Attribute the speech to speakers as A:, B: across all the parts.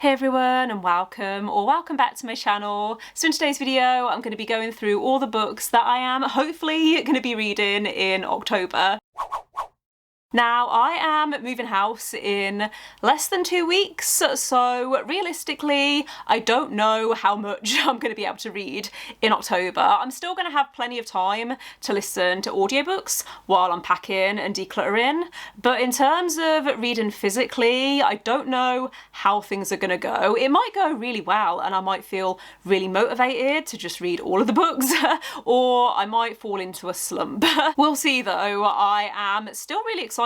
A: Hey everyone, and welcome back to my channel. So in today's video I'm going to be going through all the books that I am hopefully going to be reading in October. Now, I am moving house in less than 2 weeks, so realistically, I don't know how much I'm going to be able to read in October. I'm still going to have plenty of time to listen to audiobooks while I'm packing and decluttering, but in terms of reading physically, I don't know how things are going to go. It might go really well and I might feel really motivated to just read all of the books, or I might fall into a slump. We'll see though. I am still really excited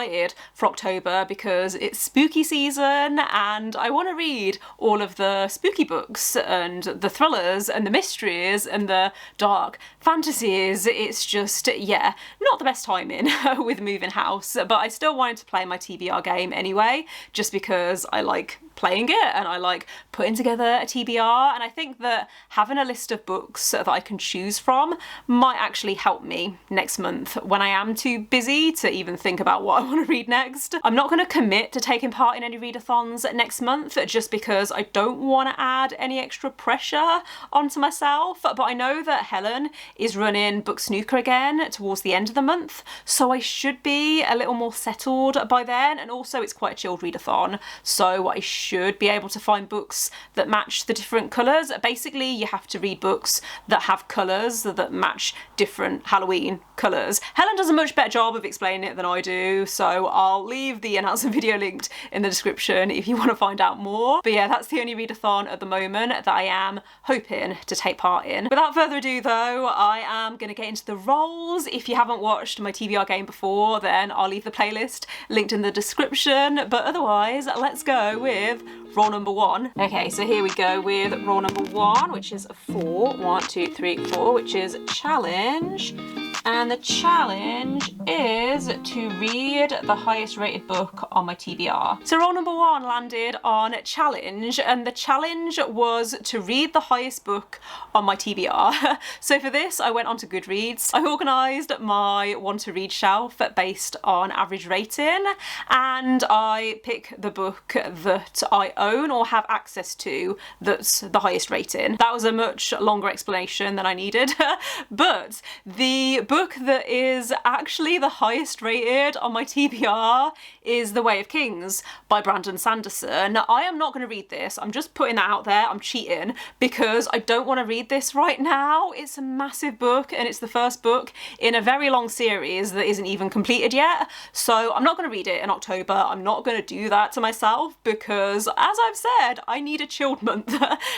A: for October because it's spooky season and I want to read all of the spooky books and the thrillers and the mysteries and the dark fantasies. It's just, yeah, not the best timing with moving house, but I still wanted to play my TBR game anyway, just because I like playing it and I like putting together a TBR, and I think that having a list of books that I can choose from might actually help me next month when I am too busy to even think about what I want to read next. I'm not going to commit to taking part in any readathons next month just because I don't want to add any extra pressure onto myself, but I know that Helen is running Book Snooker again towards the end of the month, so I should be a little more settled by then, and also it's quite a chilled readathon, so I should be able to find books that match the different colours. Basically, you have to read books that have colours that match different Halloween colours. Helen does a much better job of explaining it than I do, so I'll leave the announcement video linked in the description if you want to find out more. But yeah, that's the only readathon at the moment that I am hoping to take part in. Without further ado though, I am going to get into the roles. If you haven't watched my TBR game before, then I'll leave the playlist linked in the description, but otherwise let's go with role number 1. Okay, so here we go with role number 1, which is a 4. 1, 2, 3, 4, which is challenge. And the challenge is to read the highest rated book on my TBR. So role number 1 landed on challenge, and the challenge was to read the highest book on my TBR. So for this, I went onto Goodreads. I organised my want to read shelf based on average rating, and I pick the book that I own or have access to that's the highest rating. That was a much longer explanation than I needed, but the book that is actually the highest rated on my TBR is The Way of Kings by Brandon Sanderson. Now, I am not going to read this. I'm just putting that out there. I'm cheating because I don't want to read this right now. It's a massive book and it's the first book in a very long series that isn't even completed yet. So I'm not going to read it in October. I'm not going to do that to myself because, as I've said, I need a chilled month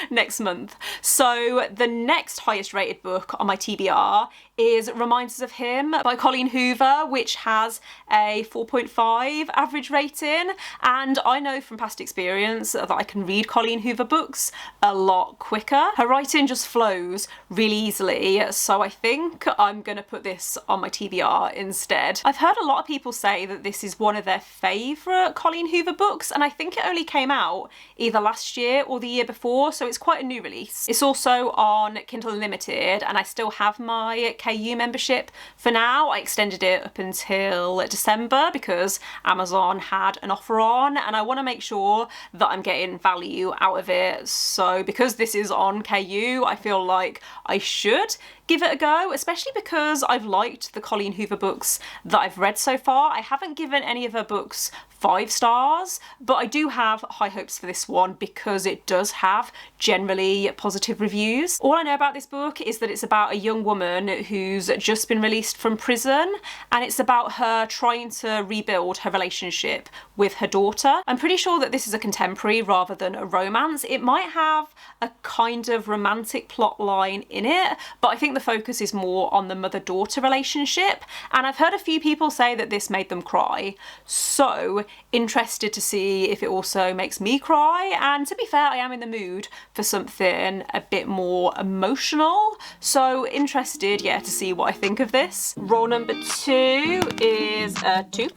A: next month. So the next highest rated book on my TBR is Reminders of Him by Colleen Hoover, which has a 4.5 average rating, and I know from past experience that I can read Colleen Hoover books a lot quicker. Her writing just flows really easily, so I think I'm gonna put this on my TBR instead. I've heard a lot of people say that this is one of their favourite Colleen Hoover books, and I think it only came out either last year or the year before, so it's quite a new release. It's also on Kindle Unlimited, and I still have my KU membership for now. I extended it up until December because Amazon had an offer on, and I want to make sure that I'm getting value out of it. So because this is on KU, I feel like I should give it a go, especially because I've liked the Colleen Hoover books that I've read so far. I haven't given any of her books 5 stars, but I do have high hopes for this one because it does have generally positive reviews. All I know about this book is that it's about a young woman who's just been released from prison, and it's about her trying to rebuild her relationship with her daughter. I'm pretty sure that this is a contemporary rather than a romance. It might have a kind of romantic plot line in it, but I think the focus is more on the mother-daughter relationship, and I've heard a few people say that this made them cry, so interested to see if it also makes me cry. And to be fair, I am in the mood for something a bit more emotional, so interested, yeah, to see what I think of this. Role number 2 two is two.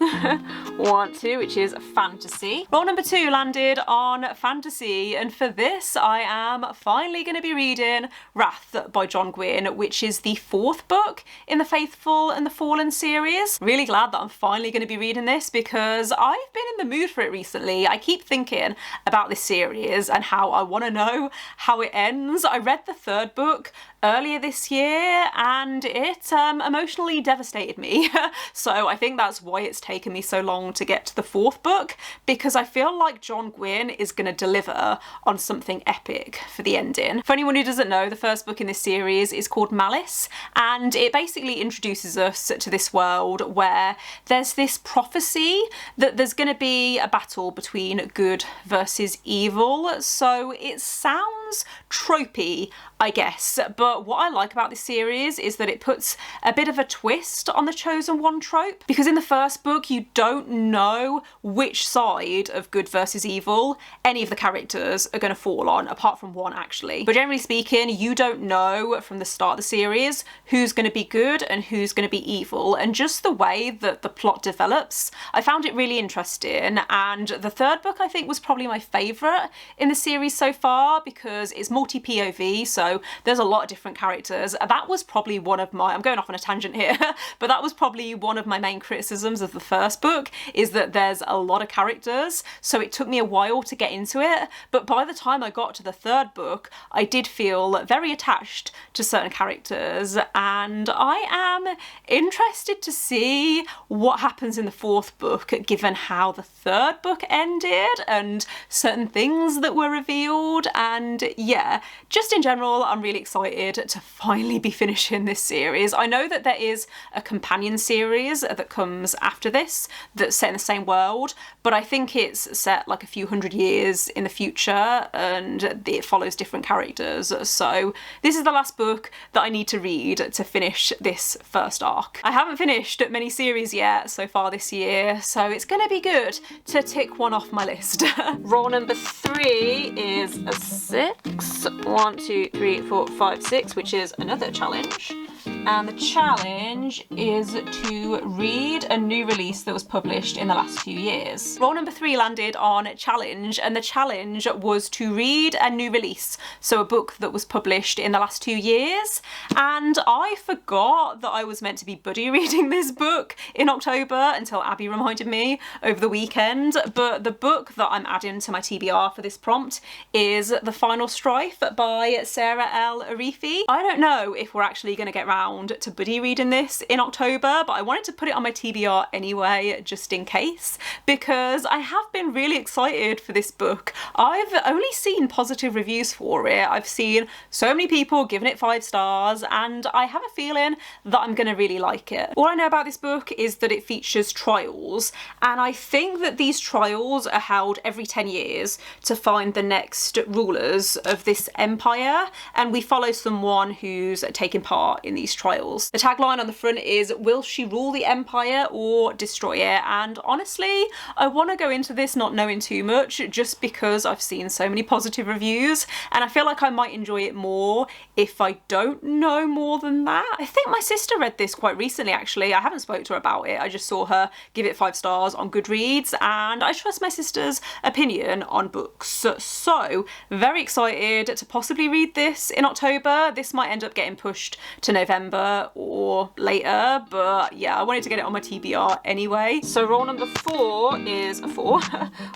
A: 1, 2, which is fantasy. Roll number 2 landed on fantasy, and for this I am finally going to be reading Wrath by John Gwynne, which is the 4th book in the Faithful and the Fallen series. Really glad that I'm finally going to be reading this because I've been in the mood for it recently. I keep thinking about this series and how I want to know how it ends. I read the 3rd book earlier this year and it emotionally devastated me. So I think that's why it's taken me so long to get to the 4th book, because I feel like John Gwynne is going to deliver on something epic for the ending. For anyone who doesn't know, the 1st book in this series is called Malice, and it basically introduces us to this world where there's this prophecy that there's going to be a battle between good versus evil. So it sounds tropey, I guess, but what I like about this series is that it puts a bit of a twist on the chosen one trope, because in the 1st book you don't know which side of good versus evil any of the characters are going to fall on, apart from one actually. But generally speaking, you don't know from the start of the series who's going to be good and who's going to be evil, and just the way that the plot develops, I found it really interesting. And the 3rd book I think was probably my favourite in the series so far because it's multi-POV, so there's a lot of different characters. That was probably one of my, I'm going off on a tangent here, but that was probably one of my main criticisms of the 1st book, is that there's a lot of characters, so it took me a while to get into it. But by the time I got to the 3rd book, I did feel very attached to certain characters, and I am interested to see what happens in the 4th book, given how the 3rd book ended and certain things that were revealed. And yeah, just in general, I'm really excited to finally be finishing this series. I know that there is a companion series that comes after this that's set in the same world, but I think it's set like a few hundred years in the future and it follows different characters. So this is the last book that I need to read to finish this 1st arc. I haven't finished many series yet so far this year, so it's going to be good to tick one off my list. Roll number 3 is a 6. 1, 2, 3, 4, 5, 6, which is another challenge. And the challenge is to read a new release that was published in the last few years. Roll number 3 landed on challenge, and the challenge was to read a new release, so a book that was published in the last 2 years. And I forgot that I was meant to be buddy reading this book in October until Abby reminded me over the weekend. But the book that I'm adding to my TBR for this prompt is The Final Strife by Sarah L. Arifi. I don't know if we're actually going to get round to buddy reading this in October, but I wanted to put it on my TBR anyway, just in case, because I have been really excited for this book. I've only seen positive reviews for it. I've seen so many people giving it 5 stars, and I have a feeling that I'm going to really like it. All I know about this book is that it features trials, and I think that these trials are held every 10 years to find the next rulers of this empire, and we follow someone who's taking part in these trials. The tagline on the front is, "Will she rule the empire or destroy it?" And honestly, I want to go into this not knowing too much, just because I've seen so many positive reviews, and I feel like I might enjoy it more if I don't know more than that. I think my sister read this quite recently actually. I haven't spoke to her about it, I just saw her give it 5 stars on Goodreads, and I trust my sister's opinion on books. So very excited to possibly read this in October. This might end up getting pushed to November or later, but yeah, I wanted to get it on my TBR anyway. So roll number 4 is a 4.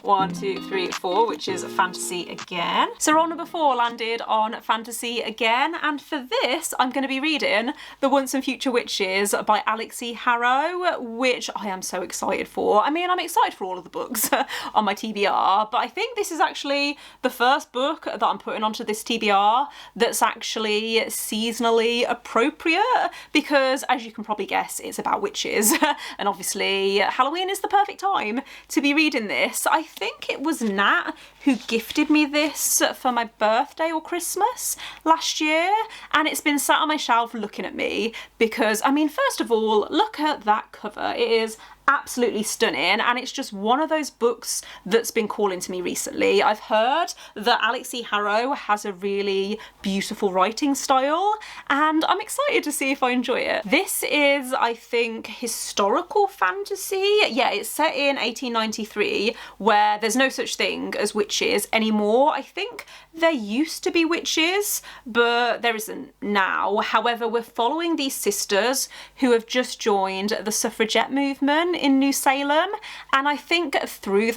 A: 1, 2, 3, 4, which is fantasy again. So roll number 4 landed on fantasy again, and for this I'm going to be reading The Once and Future Witches by Alexi Harrow, which I am so excited for. I mean, I'm excited for all of the books on my TBR, but I think this is actually the first book that I'm putting onto this TBR that's actually seasonally appropriate, because as you can probably guess, it's about witches and obviously Halloween is the perfect time to be reading this. I think it was Nat who gifted me this for my birthday or Christmas last year, and it's been sat on my shelf looking at me because, I mean, first of all, look at that cover. It is absolutely stunning, and it's just one of those books that's been calling to me recently. I've heard that Alex E. Harrow has a really beautiful writing style, and I'm excited to see if I enjoy it. This is, I think, historical fantasy. Yeah, it's set in 1893, where there's no such thing as witches anymore. I think there used to be witches, but there isn't now. However, we're following these sisters who have just joined the suffragette movement in New Salem, and I think through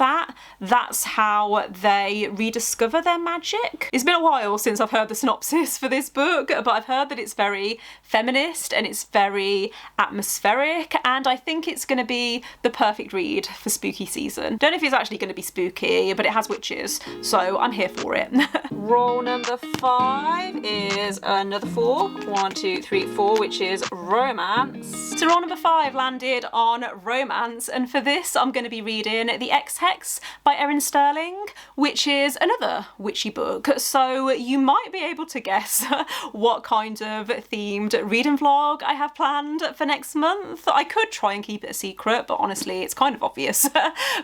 A: that's how they rediscover their magic. It's been a while since I've heard the synopsis for this book, but I've heard that it's very feminist and it's very atmospheric, and I think it's going to be the perfect read for spooky season. Don't know if it's actually going to be spooky, but it has witches, so I'm here for it. Roll number 5 is another 4. 1, 2, 3, 4, which is romance. So roll number 5 landed on romance, and for this I'm going to be reading The Ex-Hex by Erin Sterling, which is another witchy book. So you might be able to guess what kind of themed reading vlog I have planned for next month. I could try and keep it a secret, but honestly it's kind of obvious.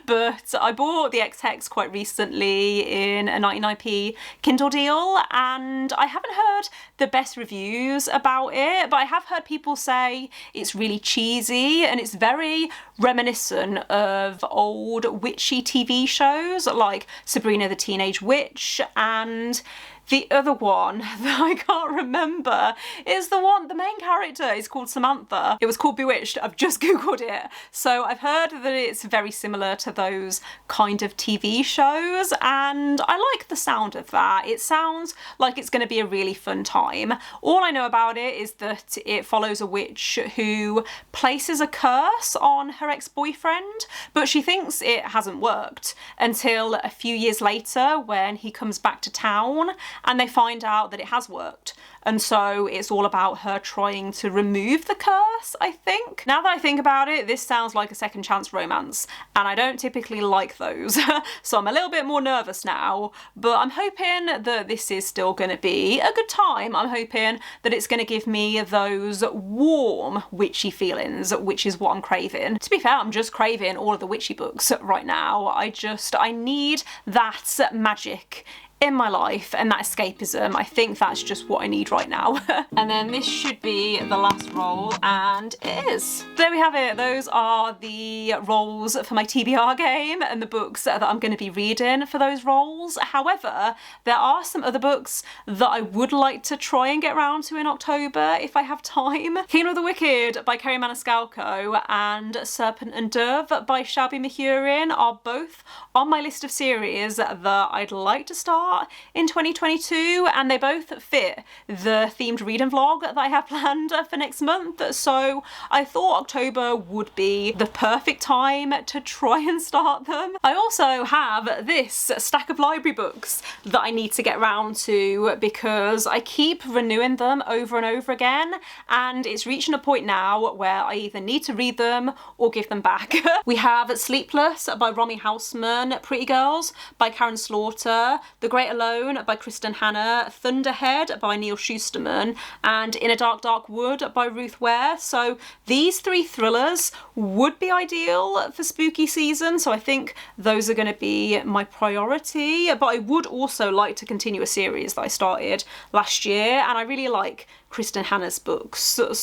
A: But I bought The Ex-Hex quite recently in a 99p Kindle deal, and I haven't heard the best reviews about it, but I have heard people say it's really cheesy and it's very reminiscent of old witchy TV shows like Sabrina the Teenage Witch, and the other one that I can't remember is the main character is called Samantha. It was called Bewitched. I've just googled it. So I've heard that it's very similar to those kind of TV shows, and I like the sound of that. It sounds like it's going to be a really fun time. All I know about it is that it follows a witch who places a curse on her ex-boyfriend, but she thinks it hasn't worked until a few years later when he comes back to town and they find out that it has worked. And so it's all about her trying to remove the curse, I think. Now that I think about it, this sounds like a second chance romance, and I don't typically like those. So I'm a little bit more nervous now, but I'm hoping that this is still going to be a good time. I'm hoping that it's going to give me those warm witchy feelings, which is what I'm craving. To be fair, I'm just craving all of the witchy books right now. I need that magic in my life and that escapism. I think that's just what I need right now. And then this should be the last roll, and it is. There we have it. Those are the rolls for my TBR game and the books that I'm going to be reading for those rolls. However, there are some other books that I would like to try and get around to in October if I have time. King of the Wicked by Kerry Maniscalco and Serpent and Dove by Shelby Mahurin are both on my list of series that I'd like to start in 2022, and they both fit the themed reading vlog that I have planned for next month. So I thought October would be the perfect time to try and start them. I also have this stack of library books that I need to get around to because I keep renewing them over and over again, and it's reaching a point now where I either need to read them or give them back. We have Sleepless by Romy Hausman, Pretty Girls by Karen Slaughter, The Great Alone by Kristen Hanna, Thunderhead by Neil Schusterman, and In a Dark Dark Wood by Ruth Ware. So these 3 thrillers would be ideal for spooky season, so I think those are going to be my priority. But I would also like to continue a series that I started last year, and I really like Kristen Hanna's books, so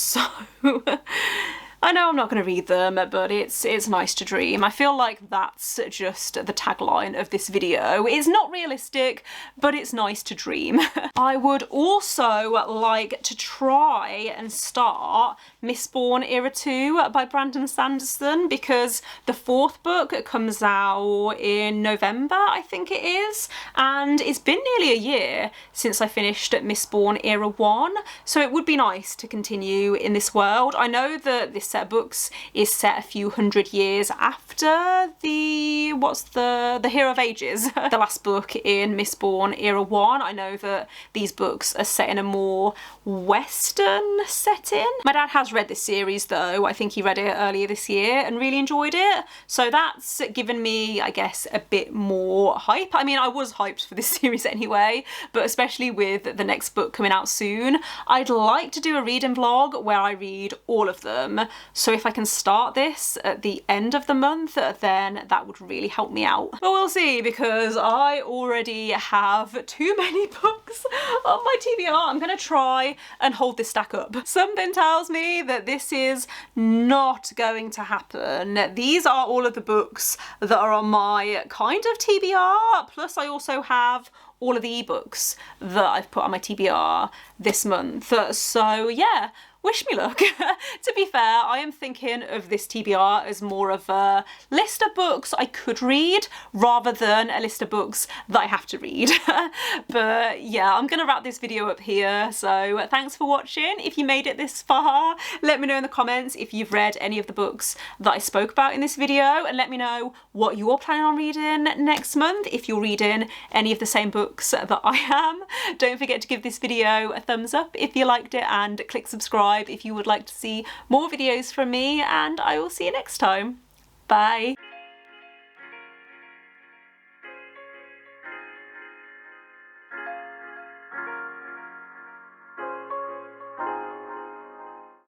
A: I know I'm not going to read them, but it's nice to dream. I feel like that's just the tagline of this video. It's not realistic, but it's nice to dream. I would also like to try and start Mistborn Era 2 by Brandon Sanderson, because the 4th book comes out in November, I think it is, and it's been nearly a year since I finished Mistborn Era 1, so it would be nice to continue in this world. I know that this set of books is set a few hundred years after the Hero of Ages, the last book in Mistborn Era 1. I know that these books are set in a more Western setting. My dad has read this series though. I think he read it earlier this year and really enjoyed it, so that's given me, I guess, a bit more hype. I mean, I was hyped for this series anyway, but especially with the next book coming out soon, I'd like to do a reading vlog where I read all of them. So if I can start this at the end of the month, then that would really help me out. But we'll see, because I already have too many books on my TBR. I'm gonna try and hold this stack up. Something tells me that this is not going to happen. These are all of the books that are on my kind of TBR, plus I also have all of the ebooks that I've put on my TBR this month. So yeah, wish me luck. To be fair, I am thinking of this TBR as more of a list of books I could read rather than a list of books that I have to read. But yeah, I'm gonna wrap this video up here. So thanks for watching. If you made it this far, let me know in the comments if you've read any of the books that I spoke about in this video, and let me know what you're planning on reading next month, if you're reading any of the same books that I am. Don't forget to give this video a thumbs up if you liked it, and click subscribe if you would like to see more videos from me, and I will see you next time. Bye.